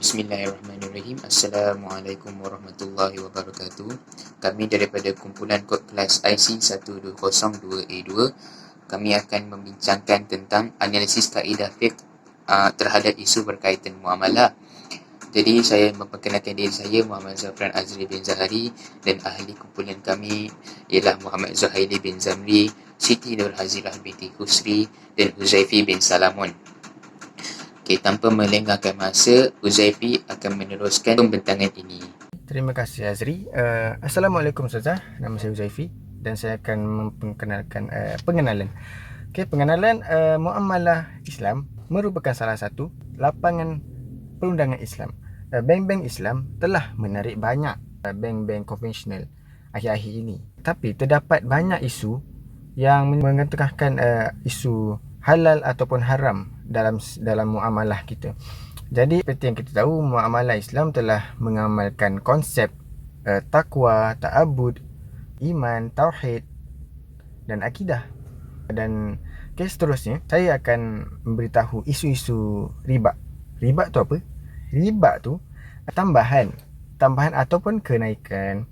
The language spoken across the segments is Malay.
Bismillahirrahmanirrahim. Assalamualaikum warahmatullahi wabarakatuh. Kami daripada kumpulan kod kelas IC 120-2A2. Kami akan membincangkan tentang analisis kaedah fiqh terhadap isu berkaitan muamalah. Jadi saya memperkenalkan diri saya, Muhammad Zafran Azri bin Zahari, dan ahli kumpulan kami ialah Muhammad Zuhaili bin Zamri, Siti Nur Hazirah binti Husri dan Huzaifi bin Salamun. Okay, tanpa melengahkan masa, Huzaifi akan meneruskan pembentangan ini. Terima kasih Azri. Assalamualaikum Ustazah. Nama saya Huzaifi dan saya akan memperkenalkan pengenalan. Pengenalan muamalah Islam merupakan salah satu lapangan perundangan Islam. Bank-bank Islam telah menarik banyak bank-bank konvensional akhir-akhir ini. Tapi terdapat banyak isu yang mengetengahkan isu halal ataupun haram dalam muamalah kita. Jadi seperti yang kita tahu, muamalah Islam telah mengamalkan konsep takwa, ta'abud, iman, tauhid dan akidah. Dan seterusnya saya akan memberitahu isu-isu riba. Riba tu apa? Riba tu tambahan ataupun kenaikan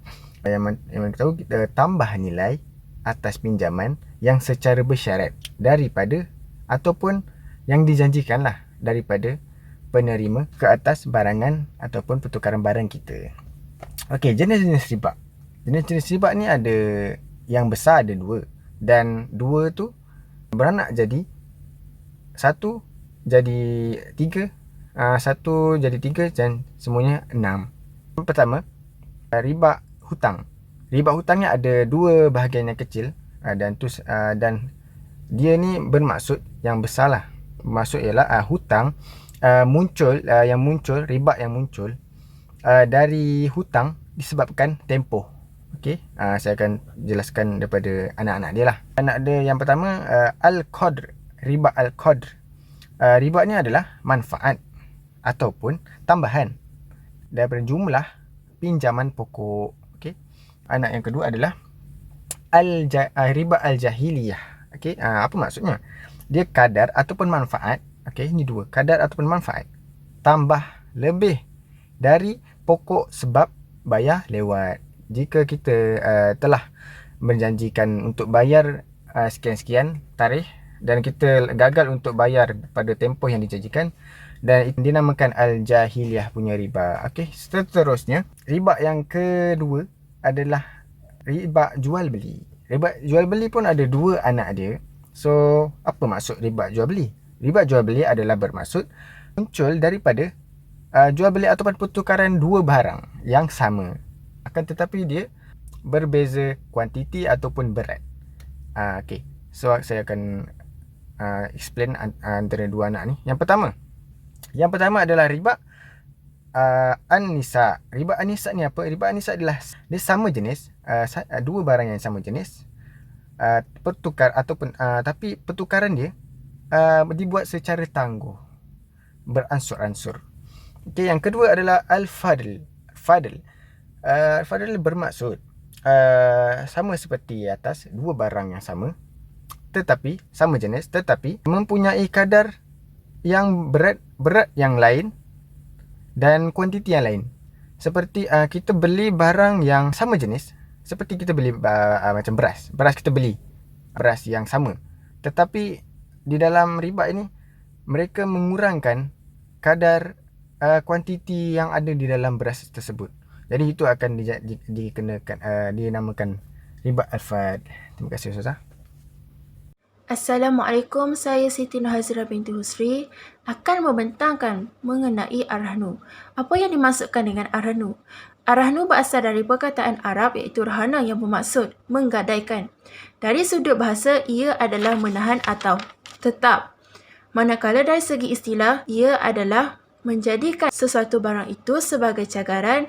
yang kita tahu, tambah nilai atas pinjaman yang secara bersyarat daripada ataupun yang dijanjikanlah daripada penerima ke atas barangan ataupun pertukaran barang kita. Okey, jenis-jenis riba. Jenis-jenis riba ni ada yang besar, ada dua. Dan dua tu beranak jadi satu jadi tiga, satu jadi tiga dan semuanya 6. Yang pertama, riba hutang. Riba hutangnya ada dua bahagian yang kecil dan dia ni bermaksud yang besar lah. Maksud ialah hutang riba yang muncul dari hutang disebabkan tempoh. Okey, saya akan jelaskan daripada anak-anak dia lah. Anak dia yang pertama, al-qadr, riba al-qadr. Riba ni adalah manfaat ataupun tambahan daripada jumlah pinjaman pokok. Okey. Anak yang kedua adalah riba al-jahiliyah. Okey, apa maksudnya? Dia kadar ataupun manfaat. Okey, ini dua, kadar ataupun manfaat tambah lebih dari pokok sebab bayar lewat. Jika kita telah menjanjikan untuk bayar sekian-sekian tarikh dan kita gagal untuk bayar pada tempoh yang dijanjikan, dan itu dinamakan al-jahiliyah punya riba. Okey, seterusnya riba yang kedua adalah riba jual beli. Riba jual beli pun ada dua anak dia. So, apa maksud riba jual beli? Riba jual beli adalah bermaksud muncul daripada jual beli ataupun pertukaran dua barang yang sama, akan tetapi dia berbeza kuantiti ataupun berat. Okey, so saya akan explain antara dua anak ni. Yang pertama adalah riba an-nisa. Riba an-nisa ni apa? Riba an-nisa adalah dia sama jenis, dua barang yang sama jenis, pertukar ataupun tapi pertukaran dia dibuat secara tangguh, beransur-ansur. Okey, yang kedua adalah al-fadl. Fadl bermaksud sama seperti atas, dua barang yang sama tetapi sama jenis tetapi mempunyai kadar yang berat yang lain dan kuantiti yang lain. Seperti kita beli barang yang sama jenis, seperti kita beli macam beras kita beli beras yang sama, tetapi di dalam riba ini mereka mengurangkan kadar kuantiti yang ada di dalam beras tersebut. Jadi itu akan dinamakan riba al-fad. Terima kasih Ustazah. Assalamualaikum, saya Siti Nur Hazirah binti Husri akan membentangkan mengenai ar-rahnu. Apa yang dimaksudkan dengan ar-rahnu? Ar-rahnu berasal dari perkataan Arab iaitu rahana yang bermaksud menggadaikan. Dari sudut bahasa, ia adalah menahan atau tetap. Manakala dari segi istilah, ia adalah menjadikan sesuatu barang itu sebagai cagaran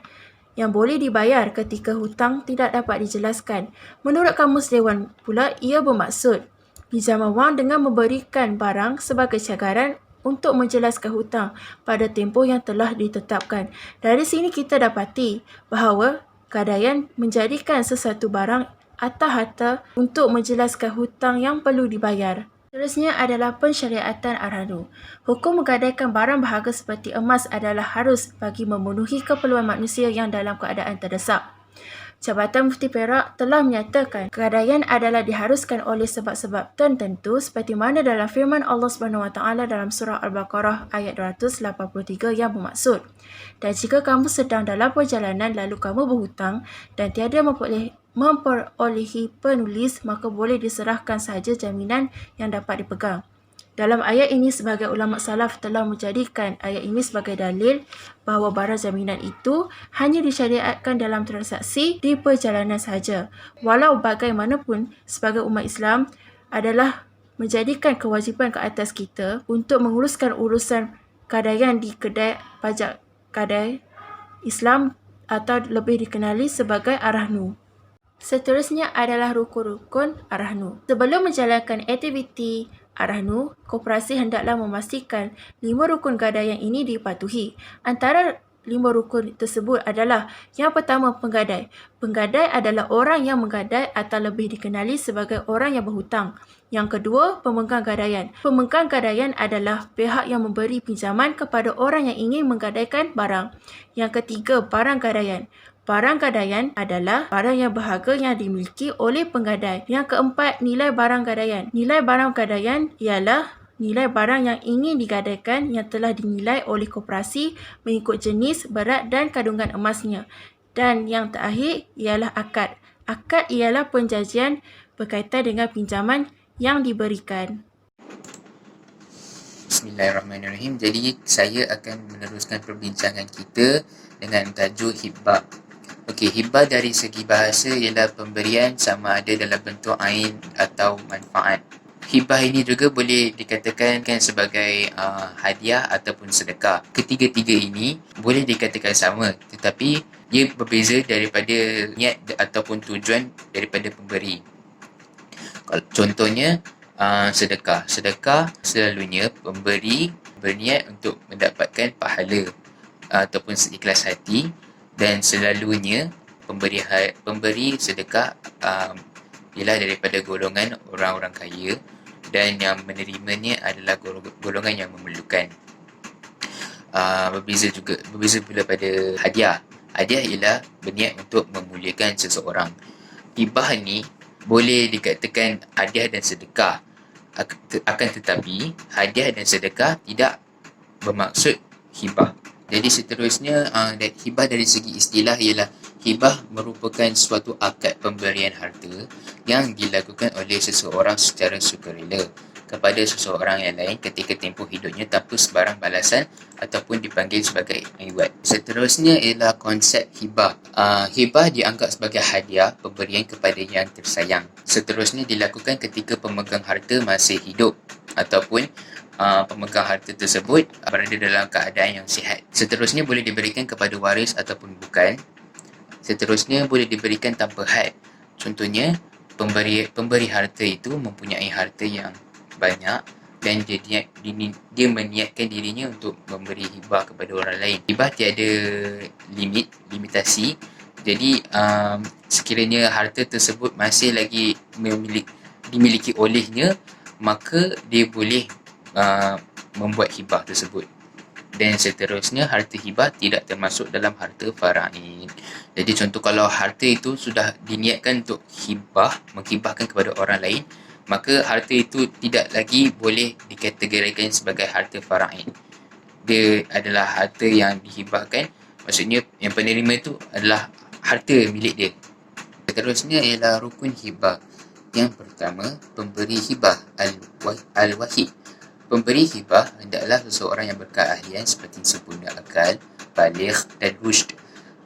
yang boleh dibayar ketika hutang tidak dapat dijelaskan. Menurut Kamus Dewan pula, ia bermaksud pinjaman wang dengan memberikan barang sebagai cagaran untuk menjelaskan hutang pada tempoh yang telah ditetapkan. Dari sini kita dapati bahawa gadaian menjadikan sesuatu barang atau harta untuk menjelaskan hutang yang perlu dibayar. Seterusnya adalah pensyariatan arhanu. Hukum menggadaikan barang berharga seperti emas adalah harus bagi memenuhi keperluan manusia yang dalam keadaan terdesak. Jabatan Mufti Perak telah menyatakan kegadaian adalah diharuskan oleh sebab-sebab tertentu seperti mana dalam firman Allah SWT dalam surah Al-Baqarah ayat 283 yang bermaksud, dan jika kamu sedang dalam perjalanan lalu kamu berhutang dan tiada memperolehi penulis, maka boleh diserahkan sahaja jaminan yang dapat dipegang. Dalam ayat ini, sebagai ulama salaf telah menjadikan ayat ini sebagai dalil bahawa barang jaminan itu hanya disyariatkan dalam transaksi di perjalanan sahaja. Walau bagaimanapun, sebagai umat Islam adalah menjadikan kewajipan ke atas kita untuk menguruskan urusan gadaian di kedai pajak gadai Islam atau lebih dikenali sebagai arahnu. Seterusnya adalah rukun-rukun arahnu. Sebelum menjalankan aktiviti arahnu, koperasi hendaklah memastikan 5 rukun gadaian ini dipatuhi. Antara 5 rukun tersebut adalah: yang pertama, penggadai. Penggadai adalah orang yang menggadai atau lebih dikenali sebagai orang yang berhutang. Yang kedua, pemegang gadaian. Pemegang gadaian adalah pihak yang memberi pinjaman kepada orang yang ingin menggadaikan barang. Yang ketiga, barang gadaian. Barang gadaian adalah barang yang berharga yang dimiliki oleh penggadai. Yang keempat, nilai barang gadaian. Nilai barang gadaian ialah nilai barang yang ingin digadaikan yang telah dinilai oleh koperasi mengikut jenis, berat dan kandungan emasnya. Dan yang terakhir ialah akad. Akad ialah perjanjian berkaitan dengan pinjaman yang diberikan. Bismillahirrahmanirrahim. Jadi saya akan meneruskan perbincangan kita dengan tajuk hibah. Okey, hibah dari segi bahasa ialah pemberian sama ada dalam bentuk ain atau manfaat. Hibah ini juga boleh dikatakan sebagai hadiah ataupun sedekah. Ketiga-tiga ini boleh dikatakan sama, tetapi ia berbeza daripada niat ataupun tujuan daripada pemberi. Contohnya, sedekah. Sedekah selalunya pemberi berniat untuk mendapatkan pahala ataupun seikhlas hati, dan selalunya pemberi sedekah ialah daripada golongan orang-orang kaya, dan yang menerimanya adalah golongan yang memerlukan. Berbeza pula pada hadiah. Hadiah ialah berniat untuk memuliakan seseorang. Hibah ni boleh dikatakan hadiah dan sedekah. Akan tetapi hadiah dan sedekah tidak bermaksud hibah. Jadi seterusnya, hibah dari segi istilah ialah hibah merupakan suatu akad pemberian harta yang dilakukan oleh seseorang secara sukarela kepada seseorang yang lain ketika tempoh hidupnya tanpa sebarang balasan ataupun dipanggil sebagai iwat. Seterusnya ialah konsep hibah. Hibah dianggap sebagai hadiah pemberian kepada yang tersayang. Seterusnya dilakukan ketika pemegang harta masih hidup ataupun pemegang harta tersebut berada dalam keadaan yang sihat. Seterusnya boleh diberikan kepada waris ataupun bukan. Seterusnya boleh diberikan tanpa had. Contohnya, pemberi harta itu mempunyai harta yang banyak dan dia meniatkan dirinya untuk memberi hibah kepada orang lain. Hibah tiada limitasi. Jadi sekiranya harta tersebut masih lagi dimiliki olehnya, maka dia boleh membuat hibah tersebut. Dan seterusnya, harta hibah tidak termasuk dalam harta faraid. Jadi contoh, kalau harta itu sudah diniatkan untuk menghibahkan kepada orang lain, maka harta itu tidak lagi boleh dikategorikan sebagai harta faraid. Dia adalah harta yang dihibahkan, maksudnya yang penerima itu adalah harta milik dia. Seterusnya ialah rukun hibah. Yang pertama, pemberi hibah al-wahid. Pemberi hibah hendaklah seseorang yang berkeahlian seperti sempurna akal, baligh dan rushd.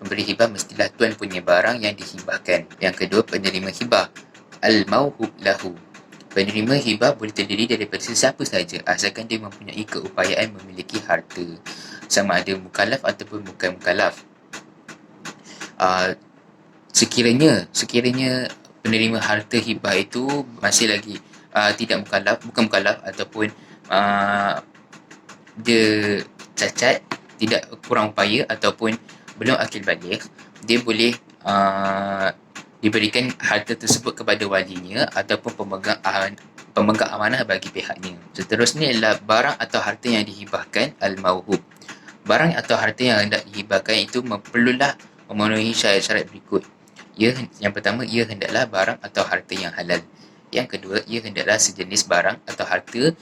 Pemberi hibah mestilah tuan punya barang yang dihibahkan. Yang kedua, penerima hibah al-mauhub lahu. Penerima hibah boleh terdiri daripada sesiapa sahaja asalkan dia mempunyai keupayaan memiliki harta, sama ada mukallaf ataupun bukan mukallaf. Sekiranya penerima harta hibah itu masih lagi bukan mukallaf ataupun dia cacat, tidak kurang upaya ataupun belum akil baligh, dia boleh diberikan harta tersebut kepada walinya ataupun pemegang pemegang amanah bagi pihaknya. Seterusnya adalah barang atau harta yang dihibahkan, al-mauhub. Barang atau harta yang hendak dihibahkan itu perlulah memenuhi syarat-syarat berikut. Yang pertama, ia hendaklah barang atau harta yang halal. Yang kedua, ia hendaklah sejenis barang atau harta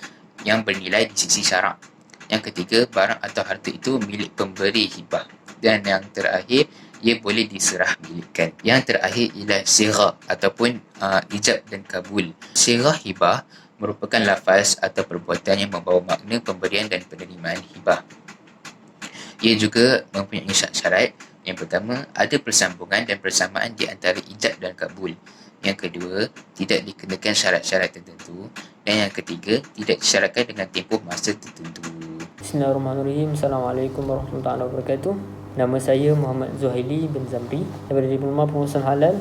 yang bernilai di sisi syarak. Yang ketiga, barang atau harta itu milik pemberi hibah. Dan yang terakhir, ia boleh diserah milikkan. Yang terakhir ialah sirah ataupun ijab dan kabul. Sirah hibah merupakan lafaz atau perbuatan yang membawa makna pemberian dan penerimaan hibah. Ia juga mempunyai syarat. Yang pertama, ada persambungan dan persamaan di antara ijab dan kabul. Yang kedua, tidak dikenakan syarat-syarat tertentu. Dan yang ketiga, tidak disyaratkan dengan tempoh masa tertentu. Bismillahirrahmanirrahim. Assalamualaikum warahmatullahi wabarakatuh. Nama saya Muhammad Zuhaili bin Zamri daripada Diploma Pengurusan Halal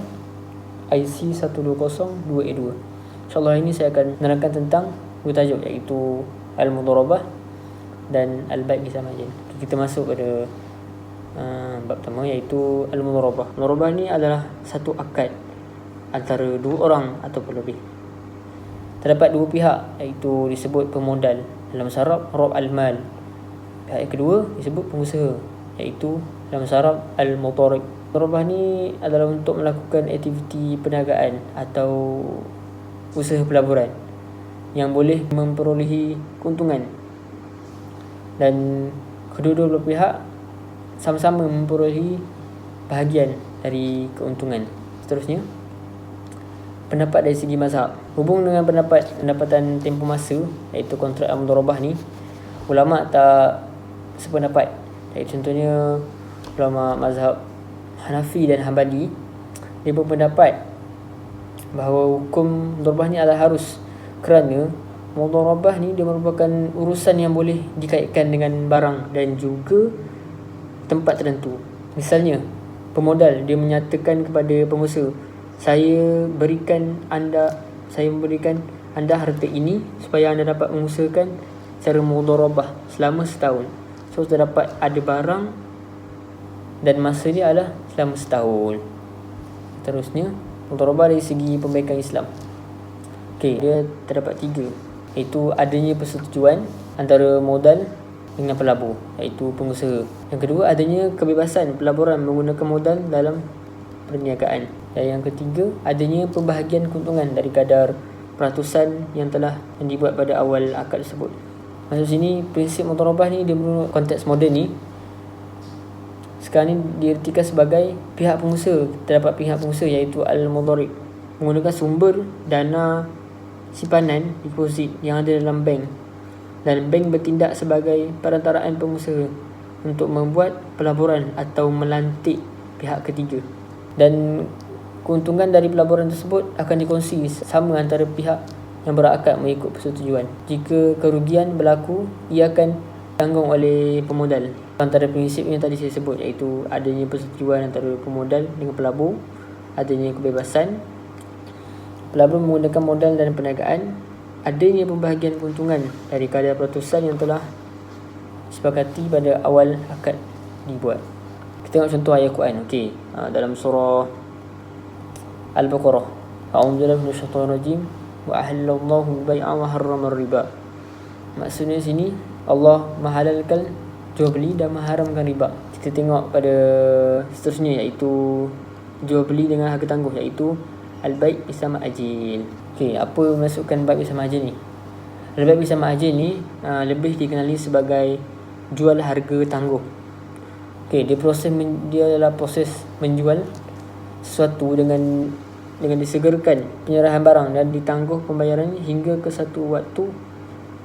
IC 1202A2. InsyaAllah ini saya akan menerangkan tentang dua tajuk, iaitu Al-Mudharabah dan Al-Bai' Bisamajin. Kita masuk pada bab pertama, iaitu Al-Mudharabah. Mudharabah ni adalah satu akad antara dua orang ataupun lebih. Terdapat dua pihak, iaitu disebut pemodal, dalam bahasa Arab Rob al-Mal. Pihak yang kedua disebut pengusaha, iaitu dalam bahasa Arab al-Mutarib. Mudharabah ni adalah untuk melakukan aktiviti perniagaan atau usaha pelaburan yang boleh memperolehi keuntungan, dan kedua-dua belah pihak sama-sama memperolehi bahagian dari keuntungan. Seterusnya, pendapat dari segi mazhab. Hubung dengan pendapatan tempoh masa, iaitu kontrak al-mudharabah ni, ulama tak sependapat. Contohnya ulama mazhab Hanafi dan Hanbali, dia berpendapat bahawa hukum mudharabah ni adalah harus, kerana mudharabah ni dia merupakan urusan yang boleh dikaitkan dengan barang dan juga tempat tertentu. Misalnya, pemodal dia menyatakan kepada pengusaha, saya memberikan anda harta ini supaya anda dapat mengusahakan secara mudharabah selama setahun. So terdapat ada barang dan masa dia adalah selama setahun. Terusnya, mudharabah dari segi pembaikan Islam. Dia terdapat tiga, iaitu adanya persetujuan antara modal dengan pelabur, iaitu pengusaha. Yang kedua, adanya kebebasan pelaburan menggunakan modal dalam perniagaan. Dan yang ketiga, adanya pembahagian keuntungan dari kadar peratusan yang dibuat pada awal akad tersebut. Maksud sini, prinsip mudharabah ni dia menurut konteks moden ni, sekarang ni diertikan sebagai pihak pengusaha. Terdapat pihak pengusaha, iaitu al-mudharib, menggunakan sumber dana simpanan deposit yang ada dalam bank, dan bank bertindak sebagai perantaraan pengusaha untuk membuat pelaburan atau melantik pihak ketiga, dan keuntungan dari pelaburan tersebut akan dikongsi sama antara pihak yang berakad mengikut persetujuan. Jika kerugian berlaku, ia akan ditanggung oleh pemodal. Antara prinsip yang tadi saya sebut, iaitu adanya persetujuan antara pemodal dengan pelabur, adanya kebebasan pelabur menggunakan modal dan perniagaan, adanya pembahagian keuntungan dari kadar peratusan yang telah disepakati pada awal akad dibuat. Kita tengok contoh ayat Quran. Dalam surah Al-Baqarah, a'udzubillahi minasyaitonir rajim, wa ahallallahu al-bai'a wa harrama ar-riba. Maksudnya sini Allah menghalalkan jual beli dan mengharamkan riba. Kita tengok pada seterusnya, iaitu jual beli dengan harga tangguh, iaitu al-bai' bisamajin. Apa masukkan bai' bisamajin ni? Al-bai' bisamajin ni lebih dikenali sebagai jual harga tangguh. Dia adalah proses menjual sesuatu dengan disegerakan penyerahan barang dan ditangguh pembayarannya hingga ke satu waktu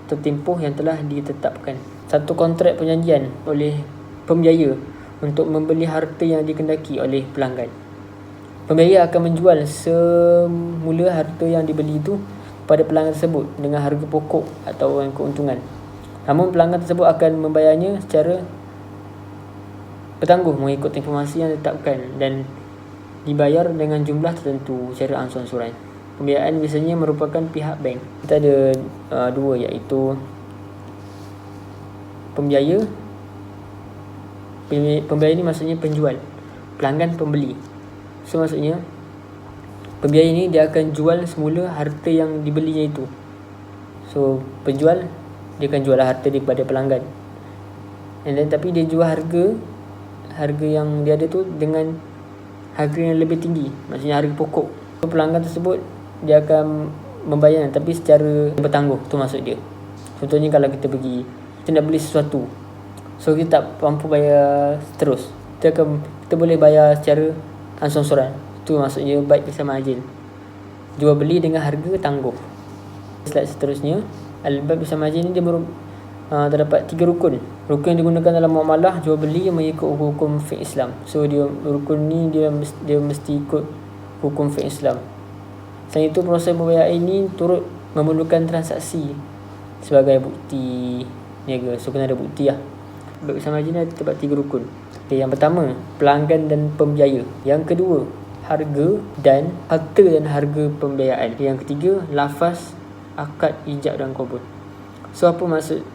tertempoh yang telah ditetapkan. Satu kontrak perjanjian oleh pembiaya untuk membeli harta yang dikendaki oleh pelanggan. Pembiaya akan menjual semula harta yang dibeli itu pada pelanggan tersebut dengan harga pokok atau keuntungan. Namun pelanggan tersebut akan membayarnya secara bertangguh mengikut informasi yang ditetapkan dan dibayar dengan jumlah tertentu secara ansur-ansuran. Pembiayaan biasanya merupakan pihak bank. Kita ada dua, iaitu pembiaya. Pembiaya ni maksudnya penjual, pelanggan pembeli. So maksudnya pembiaya ni dia akan jual semula harta yang dibelinya itu So penjual dia akan jual harta dia kepada pelanggan, and then tapi dia jual harga yang dia ada tu dengan harga yang lebih tinggi, maksudnya harga pokok. So, pelanggan tersebut dia akan membayar tapi secara bertangguh, tu maksud dia. Contohnya kalau kita nak beli sesuatu, so kita tak mampu bayar terus, kita boleh bayar secara ansur-ansuran. Tu maksudnya baik pisah margin, jual beli dengan harga tangguh. Slide seterusnya, al-baik pisah margin ni dia terdapat 3 rukun. Rukun yang digunakan dalam muamalah jual beli yang mengikut hukum fiqh Islam. So rukun ni dia mesti ikut hukum fiqh Islam. Selain itu, proses pembayaran ini turut memerlukan transaksi sebagai bukti niaga. So kena ada bukti lah. Baik pisah margin ada terdapat 3 rukun. Okay, yang pertama, pelanggan dan pembiaya. Yang kedua, harga dan harga pembiayaan. Yang ketiga, lafaz akad ijab dan qabul. So apa maksud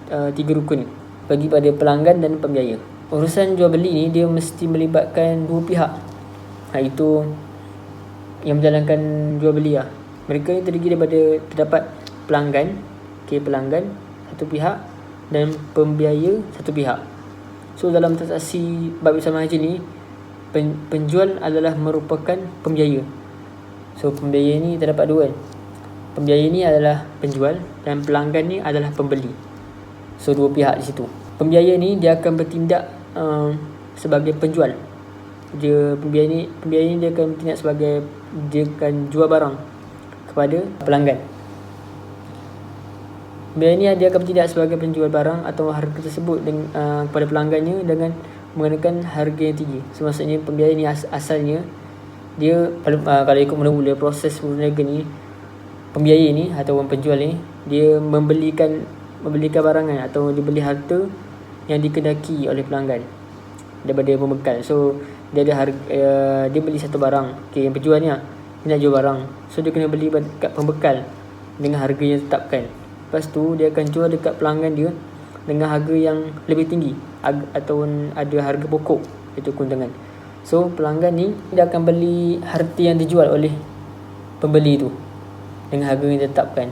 3 rukun ni bagi pada pelanggan dan pembiaya? Urusan jual beli ni dia mesti melibatkan dua pihak, iaitu yang menjalankan jual beli lah. Mereka ni terdiri daripada terdapat pelanggan, pelanggan satu pihak, dan pembiaya satu pihak. So dalam transaksi bab pisah margin ni, penjual adalah merupakan pembiaya. So pembiaya ni terdapat dua kan. Pembiaya ni adalah penjual dan pelanggan ni adalah pembeli. So dua pihak di situ. Pembiaya ni dia akan bertindak sebagai penjual. Pembiaya ni dia akan bertindak sebagai, dia akan jual barang kepada pelanggan. Pembiaya ni dia akan bertindak sebagai penjual barang atau harga tersebut kepada pelanggannya dengan menggunakan harga yang tinggi. So maksudnya pembiaya ni asalnya dia kalau ikut mula-mula proses berniaga ni, pembiaya ni atau penjual ni dia membelikan barangan atau dia beli harta yang dikendaki oleh pelanggan daripada pembekal. So dia ada harga, dia beli satu barang. Yang penjual ni dia nak jual barang, so dia kena beli kat pembekal dengan harga yang ditetapkan. Lepas tu dia akan jual dekat pelanggan dia dengan harga yang lebih tinggi ataupun ada harga pokok, itu keuntungan. So pelanggan ni dia akan beli harta yang dijual oleh pembeli tu dengan harga yang ditetapkan.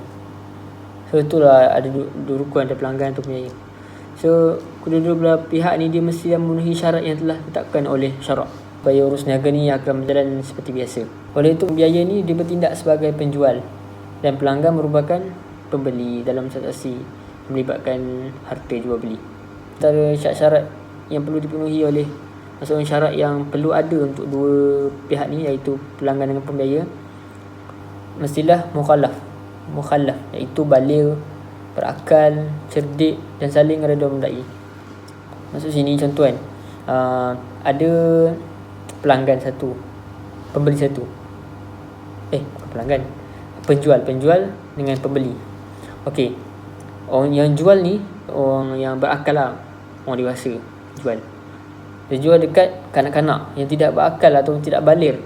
So itulah ada dua rukun, ada pelanggan atau pembiaya. So kedua-dua belah pihak ni dia mesti memenuhi syarat yang telah ditetapkan oleh syarak supaya urus niaga ni akan berjalan seperti biasa. Oleh itu pembiaya ni dia bertindak sebagai penjual dan pelanggan merupakan pembeli dalam transaksi melibatkan harta jual beli. Antara syarat-syarat yang perlu dipenuhi oleh, maksudnya syarat yang perlu ada untuk dua pihak ni, iaitu pelanggan dengan pembiaya, mestilah mukhallaf, iaitu baligh, berakal, cerdik dan saling redha mendai. Maksud sini contoh kan, ada pelanggan satu, pembeli satu. Bukan pelanggan, penjual dengan pembeli. Okey, orang yang jual ni orang yang berakal lah, orang dewasa jual. Dia jual dekat kanak-kanak yang tidak berakal atau tidak baligh.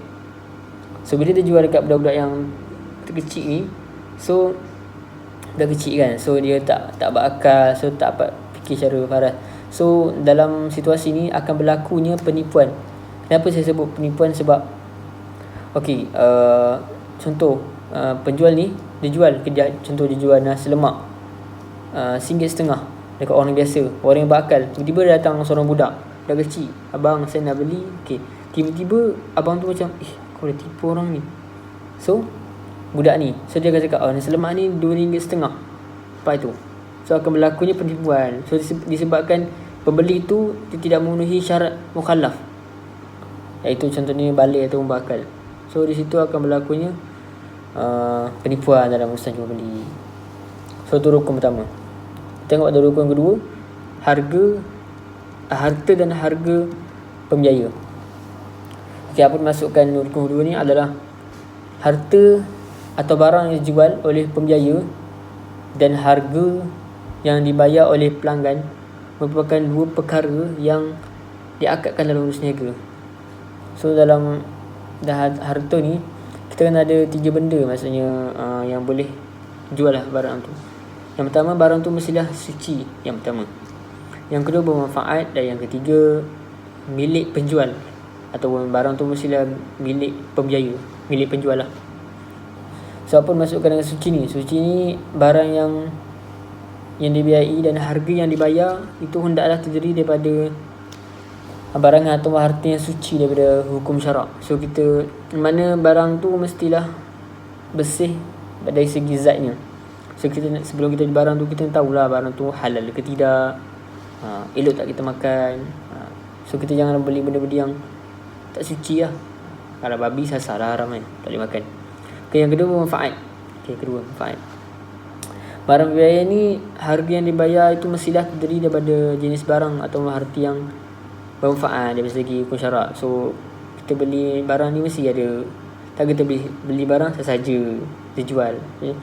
So bila dia jual dekat budak-budak yang kecil ni, so dah kecil kan, so dia tak berakal, so tak dapat fikir secara waras. So dalam situasi ni akan berlakunya penipuan. Kenapa saya sebut penipuan? Sebab contoh penjual ni dia jual, contoh dia jual nasi lemak RM1.50 dekat orang biasa, orang yang berakal. Tiba-tiba datang seorang budak dah kecil, abang saya nak beli. Tiba-tiba abang tu macam kau dah tipu orang ni. So budak ni, so dia akan cakap nasi lemak ni RM2.50. Apa itu? So akan berlakunya penipuan. So disebabkan pembeli tu dia tidak memenuhi syarat mukhallaf, iaitu contohnya baligh atau berakal. So di situ akan berlakunya penipuan dalam urusan jual beli. So itu rukun pertama. Tengok pada rukun kedua, harta dan harga pembiaya. Apa dimasukkan rukun kedua ni adalah harta atau barang yang dijual oleh pembiaya dan harga yang dibayar oleh pelanggan merupakan dua perkara yang diakadkan dalam urus niaga. So dalam harta ni kita kan ada 3 benda, maksudnya yang boleh jual lah barang tu. Yang pertama, barang tu mestilah suci, yang pertama. Yang kedua, bermanfaat. Dan yang ketiga, milik penjual, ataupun barang tu mestilah milik pembiaya, milik penjual lah. So apa masukkan dengan suci ni? Suci ni barang yang dibiayai dan harga yang dibayar itu hendaklah terdiri daripada barangan atau harta yang suci daripada hukum syarak. So kita mana barang tu mestilah bersih dari segi zatnya. So kita sebelum kita beli barang tu, kita tahulah barang tu halal ke tidak, elok tak kita makan. So kita jangan beli benda-benda yang tak suci lah. Kalau babi sasar lah, haram kan, tak boleh makan. Yang kedua manfaat. Manfaat. Barang biaya ni, harga yang dibayar itu mestilah terdiri daripada jenis barang atau harta yang bermanfaat dari segi hukum syarak. So kita beli barang ni mesti ada, tak kita beli barang sahaja dijual, okay?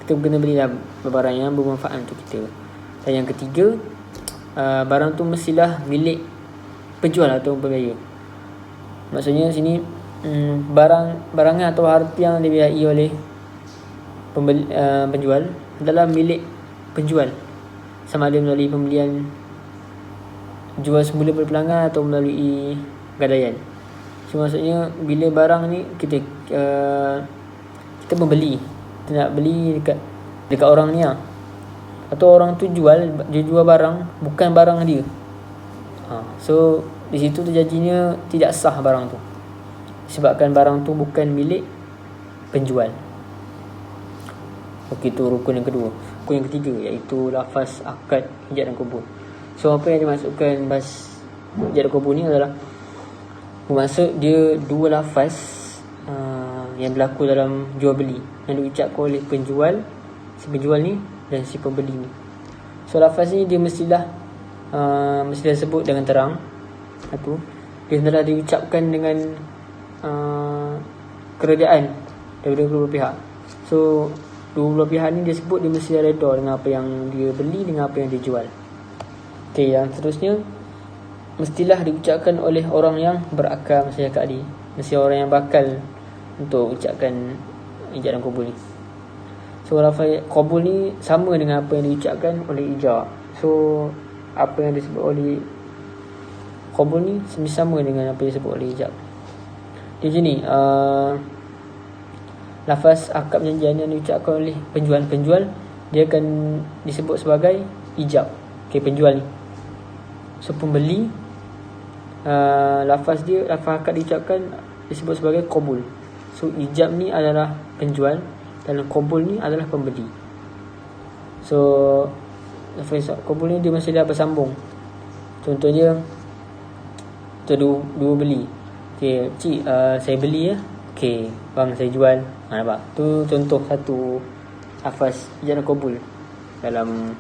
Kita kena belilah barang yang bermanfaat untuk kita. Dan yang ketiga, barang tu mestilah milik penjual atau pembeli. Maksudnya sini barangan atau harta yang dibiayai oleh penjual adalah milik penjual, sama ada melalui pembelian jual semula pada pelanggan atau melalui gadaian. So maksudnya bila barang ni kita membeli, kita nak beli dekat orang ni lah, atau orang tu dia jual barang bukan barang dia. So di situ terjadinya tidak sah barang tu, sebabkan barang tu bukan milik penjual. Okey, tu rukun yang kedua. Rukun yang ketiga iaitu lafaz, akad, ijab dan kubur. So apa yang dimasukkan lafaz ijab dan kubur ni adalah bermaksud dia dua lafaz yang berlaku dalam jual beli yang diucapkan oleh si penjual ni dan si pembeli ni. So lafaz ni dia mestilah sebut dengan terang. Satu, dia hendaklah diucapkan dengan keredaan daripada kedua pihak. So dua belah pihak ni dia sebut dia mesti redha dengan apa yang dia beli, dengan apa yang dia jual. Okey, yang seterusnya mestilah diucapkan oleh orang yang berakal masyarakat ni. Mesti orang yang bakal untuk ucapkan ijab dan qabul ni. So lafaz qabul ni sama dengan apa yang diucapkan oleh ijab. So apa yang disebut oleh qabul ni sama dengan apa yang disebut oleh ijab. Dia macam ni, lafaz akad perjanjian yang diucapkan oleh penjual dia akan disebut sebagai ijab. Okey, penjual ni. So pembeli, lafaz akad diucapkan disebut sebagai qabul. So ijab ni adalah penjual dan qabul ni adalah pembeli. So lafaz qabul ni dia mesti dah bersambung. Contohnya dua beli. Okey, cik, saya beli ya. Okey, bang saya jual. Nampak? Tu contoh satu lafaz ijab dan qabul dalam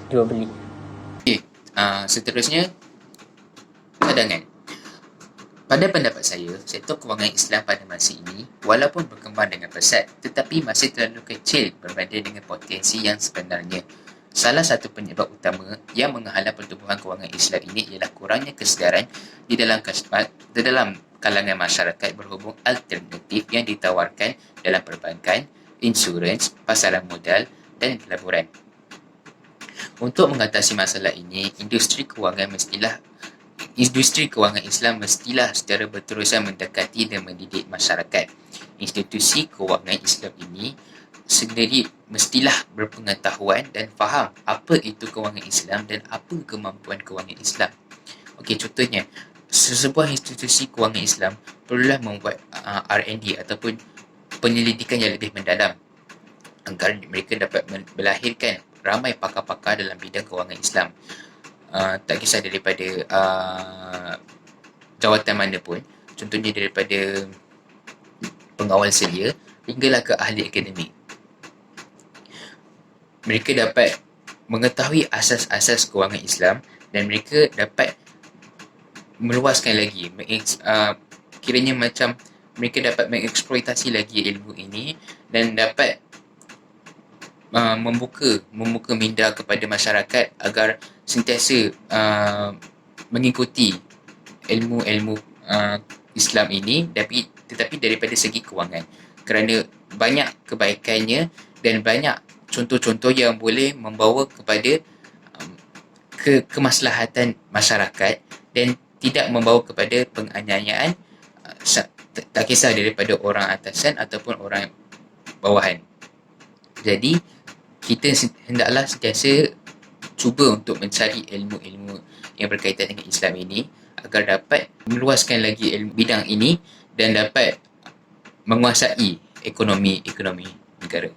jual beli. Okey, seterusnya cadangan. Pada pendapat saya, sektor kewangan Islam pada masa ini walaupun berkembang dengan pesat tetapi masih terlalu kecil berbanding dengan potensi yang sebenarnya. Salah satu penyebab utama yang menghalang pertumbuhan kewangan Islam ini ialah kurangnya kesedaran di dalam kalangan masyarakat berhubung alternatif yang ditawarkan dalam perbankan, insurans, pasaran modal dan pelaburan. Untuk mengatasi masalah ini, industri kewangan Islam mestilah secara berterusan mendekati dan mendidik masyarakat. Institusi kewangan Islam ini sendiri mestilah berpengetahuan dan faham apa itu kewangan Islam dan apa kemampuan kewangan Islam. Okey, contohnya, sebuah institusi kewangan Islam perlulah membuat R&D ataupun penyelidikan yang lebih mendalam agar mereka dapat melahirkan ramai pakar-pakar dalam bidang kewangan Islam. Tak kisah daripada jawatan mana pun, contohnya daripada pengawal selia hinggalah ke ahli akademik. Mereka dapat mengetahui asas-asas kewangan Islam dan mereka dapat meluaskan lagi, kiranya macam mereka dapat mengeksploitasi lagi ilmu ini dan dapat membuka minda kepada masyarakat agar sentiasa mengikuti ilmu-ilmu Islam ini, tetapi daripada segi kewangan, kerana banyak kebaikannya dan banyak contoh-contoh yang boleh membawa kepada kemaslahatan masyarakat dan tidak membawa kepada penganiayaan, tak kisah daripada orang atasan ataupun orang bawahan. Jadi kita hendaklah sentiasa cuba untuk mencari ilmu-ilmu yang berkaitan dengan Islam ini agar dapat meluaskan lagi bidang ini dan dapat menguasai ekonomi negara.